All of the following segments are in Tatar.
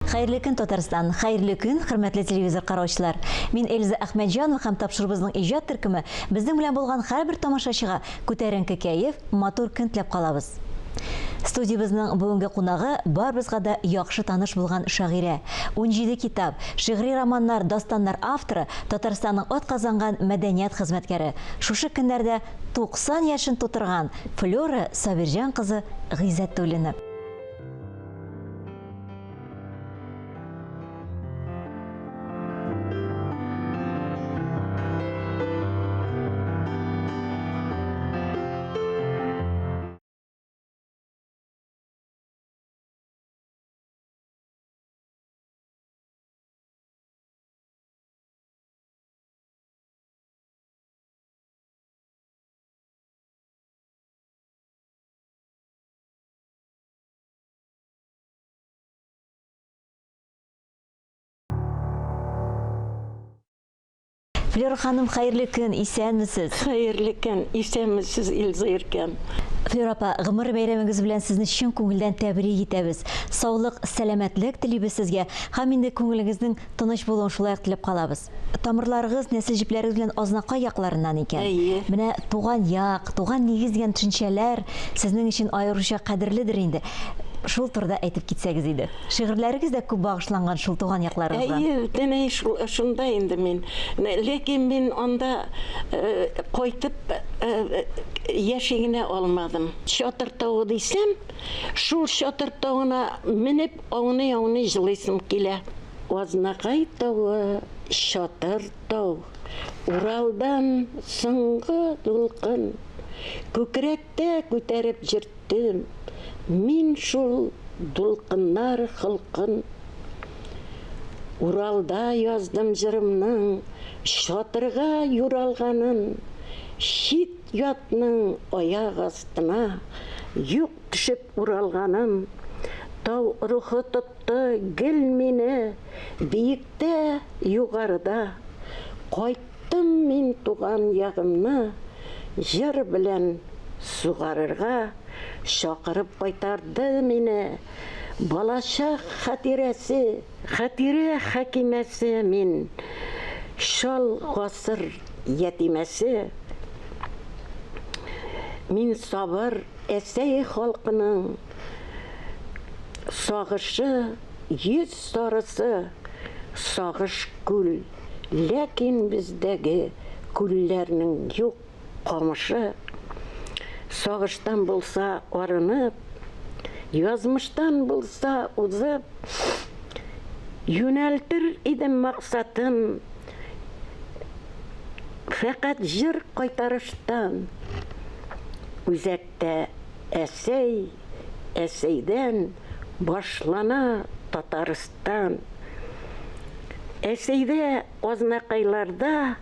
Хәерле көн, Татарстан. Хәерле көн, хөрмәтле телевизор караучылар. Мин Эльза Әхмәтҗанова һәм тапшырыбызның иҗат төркеме безнең белән булган һәрбер тамашачыга күтәренке кәеф, матур көн теләп калабыз. Студиябызның бүгенге кунагы барыбызга да яхшы таныш булган шагыйрә. 17 китап, шигъри романнар, дастаннар авторы, Татарстанның атказанган мәдәният хезмәткәре. Шушы көннәрдә 90 яшын тутырган Флора Сабирҗан кызы Гыйззәтуллина. Флора ханым, хәерле көн, исәнмесез? Хәерле көн, исәнмесез, Эльза Иркән. Флора апа, гомер бәйрәмегез белән сезне чын күңелдән тәбрик итәбез. Саулык, сәламәтлек телибез сезгә. Һәм инде күңелегезнең тыныч булуын шулай ук теләп калабыз. Тамырларыгыз, нәсел җепләрегез белән азнакай якларыннан икән. Әйе. Менә туган як, туган нигез дигән төшенчәләр сезнең өчен аеруча кадерледер инде. Шул турыда әйтеп китсәгез иде. Шигырьләрегез дә күп багышланган шул туган якларыгызга. Әйе, дәмәй шунда инде мин. Ләкин мин анда кайтып яшигенә алмадым. Шатыр тауы дисәм, шул шатыр тауына менеп ауны җылыйсым килә. Азнакай тауы, шатыр тау, Уралдан соңгы дулкын, күкрәктә күтәреп җырттым. Мин шул дулкыннар хылкын, Уралда яздым җырымның, шатырга юралганын, шит ятның аяк астына, юк төшеп уралганым. Тау рухы тотты гел мине, биектә, югарыда. Кайттым мин туган ягымны, җыр белән сугарырга. Шакырып кайтарды мине, балачак хатирәсе, хатирә хәкимәсе мин, шал гасыр ятимәсе. Мин сабыр әсәй халкының, сагышы, йөз сарысы, сагыш күл, ләкин бездәге күлләрнең юк камышы. Сагыштан булса арынып, язмыштан булса узып, юнәлтер идем максатым, фәкать җыр кайтарыштан. Үзәктә әсәй, әсәйдән башлана Татарстан. Әсәйдә азнакайларда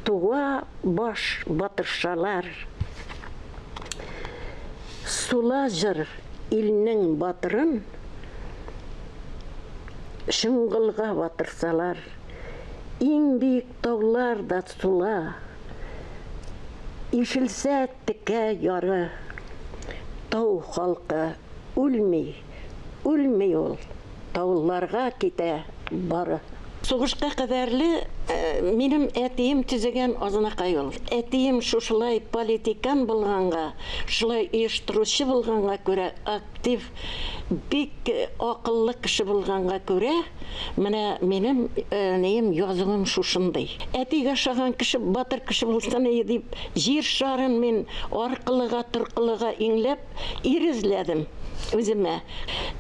туа баш батыршалар. Сула җыр илнең батырын, шыңгылга батырсалар. Иң биек таулар да сула, ишелсә текә яры. Тау халкы үлми ул, тауларга китә бары. Сугышка кадәрле минем әтием төзегән азнакай ул. Әтием шушылай политикан булганга, шулай оештыручы булганга күрә, актив, бик акыллы кеше булганга күрә, менә минем нәем язуым шушындый. Әтигә шаган кеше, батыр кеше булсын дип, җир шарын мин аркылыга-торкылыга иңләп ирезләдем үземә.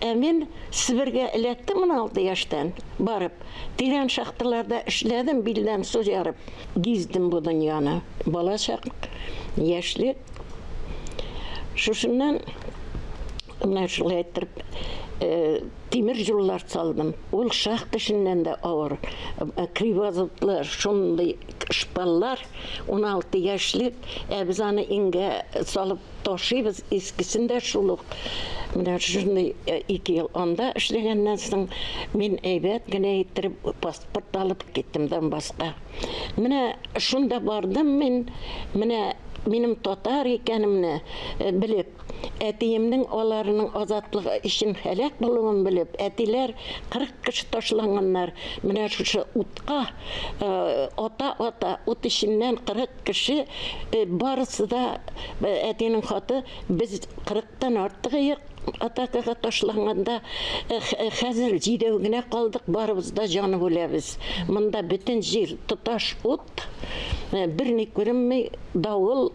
Мин Себергә эләктем 16 яшьтән барып. Тирән шахталарда эшләдем, билдән су ярып. Гиздем бу дөньяны. Балачак, яшьлек. Шушыннан менә шулай әйтеп, тимер юллар салдым. Ул шахта эшеннән дә авыр. Кривозотлы шундый шпаллар, 16 яшьлек, без аны иңгә салып ташыйбыз, искесендә шул ук. Менә шундый 2 ел анда эшләгәннән соң мин әйбәт генә иттереп паспорт алып киттем Донбасска. Менә шунда бардым мин, менә минем татар икәнемне белеп, әтиемнің оларының азатлығы үшін хәләк болуын біліп, әтилер 40 кіші ташланғандар. Менә шушы утқа, ата, ут ішінен 40 кіші барысы да әтенің хаты, біз 40-тан артық ек атакаға ташланғанда, хәзір жидеугіне қалдық, барыбызда жаны өләбіз. Мұнда бүтін жер тұташ ут, бірні көрінмей дауыл,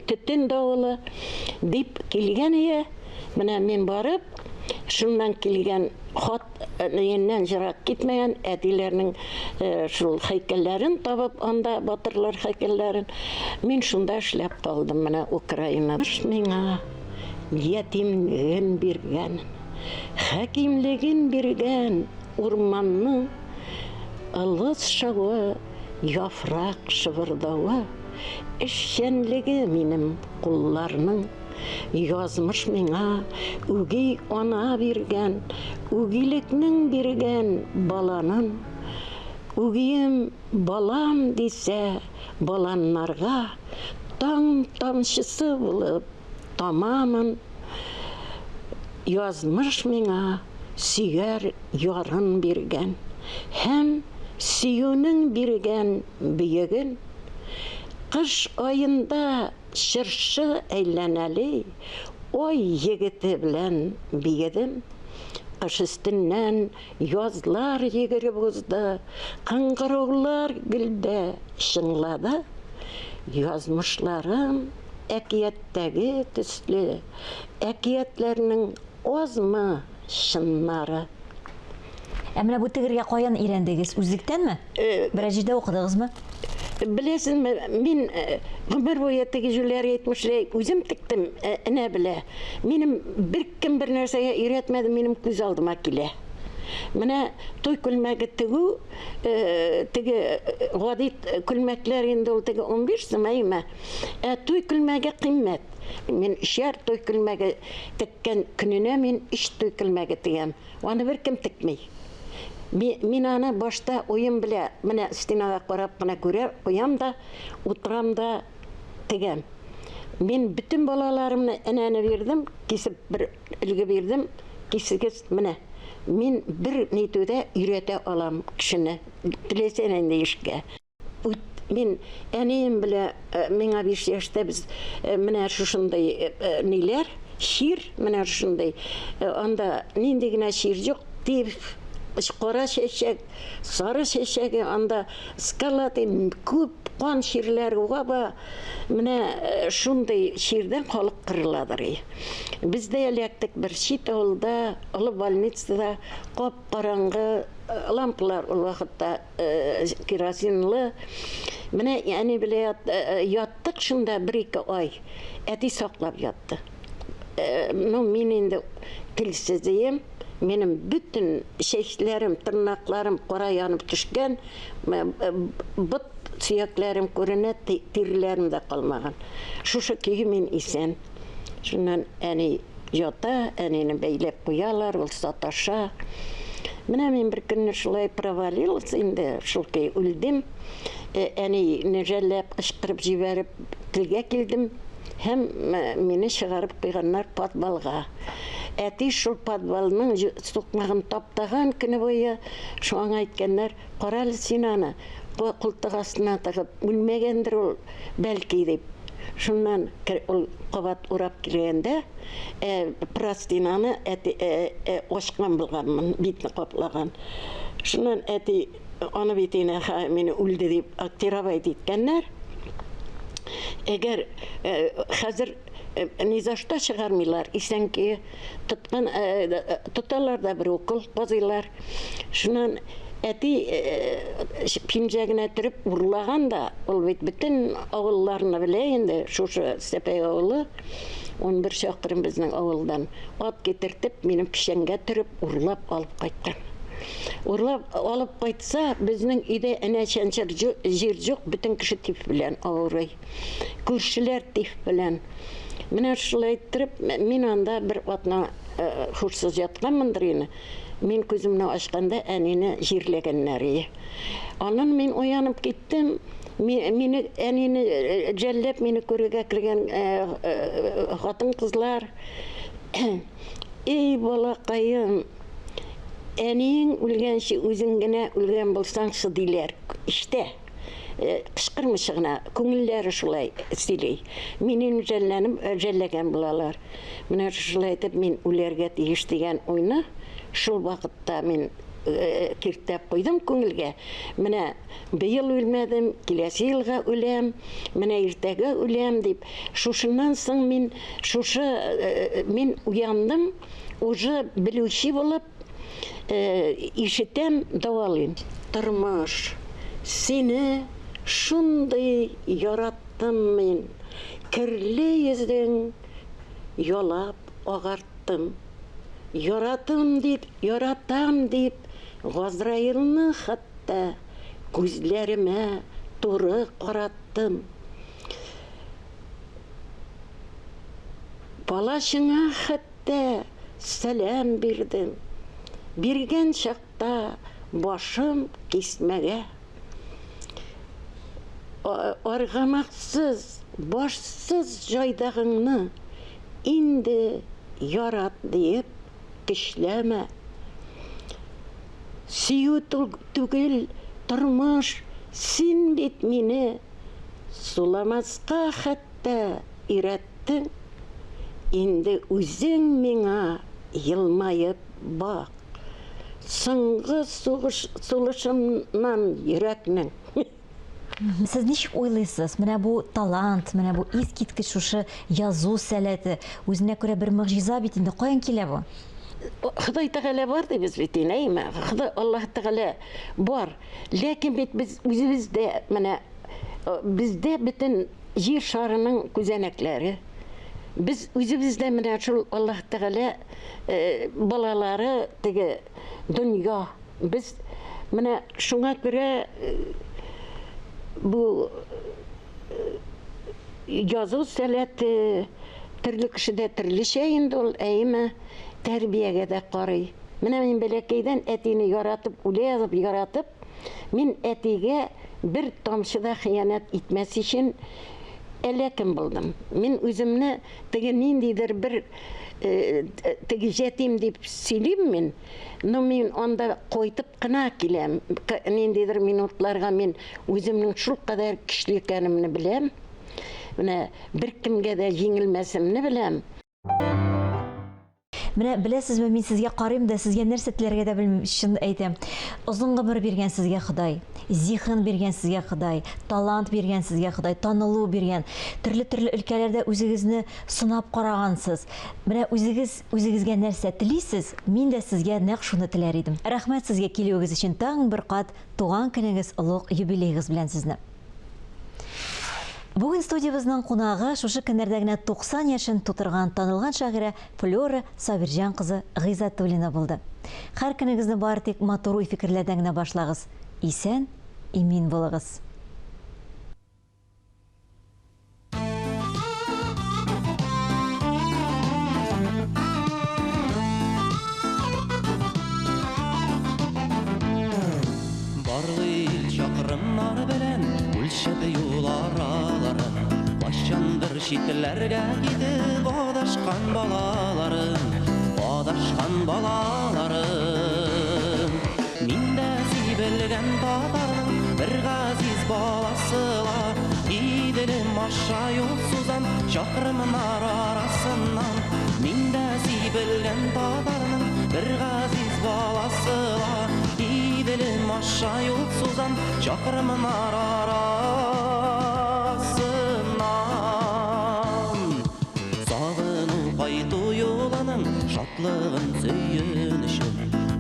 түттен дауылы деп келген ие. Мына мен барып, шыннан келген хат еннен жырақ кетмеген әтилерінің шул хайкелләрін табып, анда батырлар хайкелләрін. Мен шында эшләп қалдым, мына Украинада. Миңа ятимлігін берген, хәкимлігін берген урманның ылыс шауы, яфрақ шывырдауы, ішшенлігі менің құлларының. Язмыш миңа үгей ана берген, үгейлікнің берген баланын. Үгейім балам десе, баланларға таң тамшысы болып тамамын. Язмыш миңа сүйер ярын берген, һәм сөюнің берген бүйегін. Қыш айында шыршы әйләнәлі, ой егеті білән бейедім. Қыш үстіннен язлар егіріп ұзды, қыңғыраулар гүлді шыңлады. Язмышларым әкияттәге төсле, әкиятләрнең азмы шыннары. Әмінә бұ тігірге қойан ирендегіз? Үзліктенме? Біраз жерде оқыдыңызмы? Білесіңме, мен ғұмыр бойы тігізулер етмішілей, өзім тіктім, әне біле. Менің бір кім бір нәрсеге үйретмеді, менің көз алдыма келе. Міне той күлмәгі тігу, тігі ғадит күлмәклер енді ол тігі 15 сымайма. Той күлмәгі қиммет. Мен үшер той күлмәгі тіккен күніне мен 3 той күлмәгі тігем. Оны бір кім тікмей. Мен аны башта ойым біле, міне стенаға қарап қана көрер, қоям да, отырам да тігем. Мен бүтін балаларымны әнәні бердім, кесіп бір үлгі бердім, кесігіз міне. Мен бір нейтуде үйрете алам кішіні, тілесен әнде ешке. Мен әнейім біле, мен 5 яшта біз міне шушындай нелер, шир, міне шушындай, анда нендегіне шир жоқ, деп қора шешек, сары шешегі, анда скалаты көп қан ширлер оға, міне шундай ширден қалық қырыладыр. Бізде әлектік бір шит ауылда, ұлы больницада қоп қараңғы лампылар ол вақытта керосинлы. Міне, әне біле яттық шында 1-2 ай, әти сақлап ятты. Мен енді тілсіздейім. Менің бүтін шешілерім, тырнақларым қора янып түшкен, бұт сүйеклерім көрінет, тірілерім де қалмаған. Шушы күйі мен исен. Шынан әне жата, әнені бәйлеп қоялар, ол саташа. Міне мен бір күні шылай провалилась, енді шыл кей үлдім. Әне нежәләп, қышқырып жіберіп тілге келдім. Һәм мені шығарып қойғаннар подвалға. Әти шул подвалның соқмағын таптаған күні бойы шуан айткенлер, қаралы сен аны құлтық астына тығып, өлмегендір ол бәлки деп. Шуннан ол қабат ұрап келгенде, пластинаны ашқан болғанмын, бетіні қоплаған. Шуннан әти аны бетіне мені өлді деп терабай дейткенлер. Егер қазір ни за что шығармайлар, исәнке тұталар да бір оқыл, базылар. Шынан әти пинжәгіне түріп ұрлаған да, ол бүтін ауылларына біле енді, шушы Сәпәй ауылы, 11 шақырым біздің ауылдан ат кетіртіп, менің пішенге түріп ұрлап алып қайтқан. Ұрлап алып қайтса, біздің үйде әнәшәншір жер жоқ, бүтін кіші тип білән ауырай. Көршілер тип білән. Міне шылай тұрып, мен анда бір атына хұрсыз жатқан мұндырыны. Мен көзімні ашқанда әнені жерлегенлері. Анын мен оянып кеттім, Meni әнini жәлләп мені көріге кірген қатын қызлар. Ей балақайым, әнең өлгенше өзің генә өлген болсаңшы дейлер. Іште. Қышқырмышы ғына, көңілдері шулай істелей. Менен жәлләген бұлалар. Мына шулай етіп, мен өлерге тиіш деген ойны, шул вақытта мен кирттеп қойдым көңілге. Міне, биыл өлмедім, келесі жылға өлем, міне ертегі өлем деп. Шушынан соң мен уяндым, уже білуші болып, ишетем, давалын. Тұрмыш, сені шундай яраттым мен, кірлі ездің ялап ағарттым. Яратам деп, Ғазраилны хатта көзлеріме туры қараттым. Балашыңа хатта сәлем бердім. Берген шақта башым кесмәгә. Арғамақсыз, башсыз жайдағыңны инде ярат deyip кешләмә. Сию түгел тұрмыш, син бит мине суламасқа хәтта ирәттің. Инде үзең миңа йылмайып бак. Соңғы сулышымнан йөрәкнең. Сіз ничек ойлайсыз? Менә бу талант, менә бу искиткеч шушы язу сәләте үзенә күрә бер мөгъҗиза бит инде. Каян килә бу? Ходай Тәгалә бар дибез бит инде. Ходай Аллаһ Тәгалә бар. Ләкин бит без үзебездә менә бездә бөтен җир шарының күзәнәкләре. Biz үзебездә менә шул Аллаһ Тәгалә балалары теге дөнья. Без менә шуңа күрә bu yazı sələti türlü kişide türlüşə indi ol əyimə tərbiyəyə də qarı. Mənə mən bələkəydən ətini yaratıp, ulə yazıb yaratıp, mən ətiyə bir tamşıda xiyanət etməsi üçün ələkim buldum. Mən özümnü təgə nindidir bir təgə jətim deyib sileyim mən. Но мен анда қойтып қына келем. Нендейдір минутларға мен өзімнің шул қадар күчле екенімні білем. Міне бір кімге де жеңілмәсімні білем. Менә беләсезме, мин сезгә карыйм да сезгә нәрсә теләргә дә белмим, шуны әйтәм. Озын гомер биргән сезгә Ходай, зиһен биргән сезгә Ходай, талант биргән сезгә Ходай, танылу биргән. Төрле өлкәләрдә үзегезне сынап карагансыз. Менә үзегезгә нәрсә телисез, мин дә сезгә нәкъ шуны теләр идем. Рәхмәт сезгә килүегез өчен, таң бер кат туган көнегез, олуг юбилейгыз белән сезне. Бүген студиябызның кунагы шушы көннәрдә генә 90 яшын тутырган танылган шагыйрә Флора Сабирҗан кызы Гыйззәтуллина булды. Һәр көнегезне бары тик матур фикерләрдән генә башлагыз. Исән, имин булыгыз. Şitlerge gidip odaşkan balalarım Minde sibelgen tatarın bir gaziz balasıla Gidelim aşağı yolsuzan şakrımın arasından Minde sibelgen tatarın bir gaziz balasıla Gidelim aşağı yolsuzan şakrımın Şatlığın söyünüşün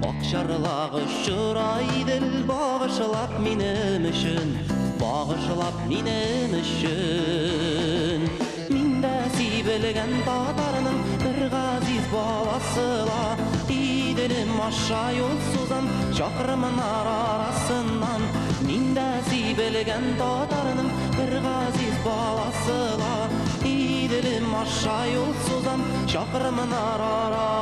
Akşarlağı şuraydıl Bağışlap minim üçün Bağışlap minim üçün Minde sibelgen tatarının Bir gaziz balasıla Gidelim aşağı yolsuzan Şakrımın arasından Minde sibelgen tatarının Bir gaziz balasıla Gidelim aşağı yolsuzan Şakrımın arasından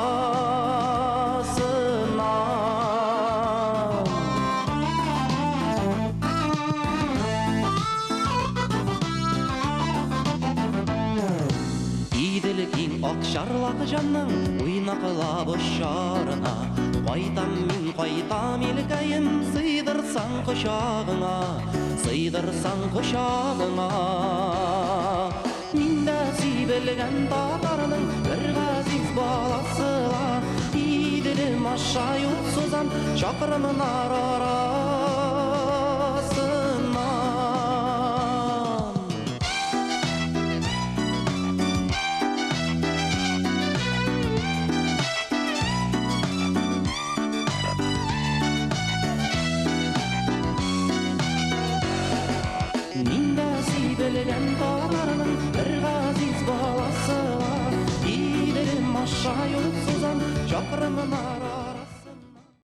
шарлақ жанның ойнақылап ұшарына, қайтам елкайым, сыйдырсаң құшағыңа, сыйдырсаң құшағыңа. Миндә сүйбелген татарының бір ғазиз баласыла, иділім аша ют созам, шақырымын арара.